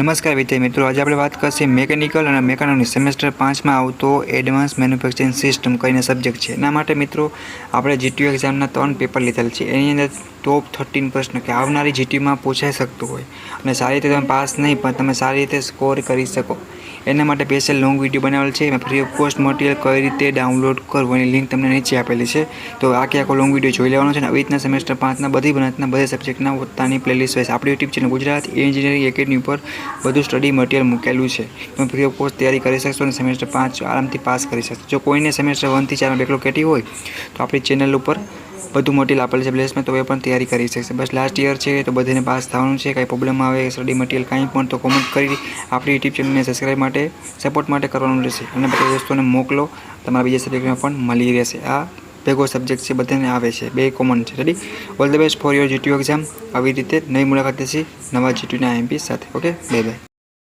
નમસ્કાર વિદ્યાર્થી મિત્રો, આજે આપણે વાત કરીશું મેકેનિકલ અને મેકાનોની સેમેસ્ટર 5માં આવતો એડવાન્સ મેન્યુફેક્ચરિંગ સિસ્ટમ કરીને સબ્જેક્ટ છે. એના માટે મિત્રો આપણે જીટીયુ એક્ઝામના 3 પેપર લીધેલ છે. એની અંદર ટોપ 13 પ્રશ્ન કે આવનારી જીટીયુમાં પૂછાઈ શકતું હોય અને સારી રીતે તમે પાસ નહીં પણ તમે સારી રીતે સ્કોર કરી શકો. એના માટે સ્પેશિયલ લોંગ વિડીયો બનાવેલ છે. એમાં ફ્રી ઓફ કોસ્ટ મટીરિયલ કઈ રીતે ડાઉનલોડ કરવું એની લિંક તમને નીચે આપેલી છે. તો આખો લોંગ વિડીયો જોઈ લેવાનો છે. અને આવી રીતના સેમેસ્ટર 5ના બધી બ્રાન્ચના બધા સબ્જેક્ટના પોતાની પ્લેલિસ્ટ હોય. આપણી YouTube channel Gujarat engineering academy ઉપર બધું સ્ટડી મટીરિયલ મૂકેલું છે. તમે ફ્રી ઓફ કોસ્ટ તૈયારી કરી શકશો અને સેમેસ્ટર 5 આરામથી પાસ કરી શકશો. જો કોઈને સેમેસ્ટર 1 થી 4માં બેકલોગ કેટી હોય તો આપણી ચેનલ ઉપર બધું મટીરિયલ આપેલ છે પ્લેસમાં, તો એ પણ તૈયારી કરી શકશે. બસ લાસ્ટ યર છે તો બધાને પાસ થવાનું છે. કાંઈ પ્રોબ્લેમ આવે સ્ટડી મટીરિયલ કાંઈ પણ તો કોમેન્ટ કરી આપણી યુટ્યુબ ચેનલને સબસ્ક્રાઈબ માટે સપોર્ટ માટે કરવાનું રહેશે. અને બધા દોસ્તોને મોકલો, તમારા બીજા સબ્જેક્ટમાં પણ મળી રહેશે. આ ભેગો સબ્જેક્ટ છે, બધાને આવે છે, બે કોમન છે. Ready? All the best for your GTU exam. આવી રીતે નવી મુલાકાત થશે નવા જીટીયુના એમપી સાથે. Okay, bye bye.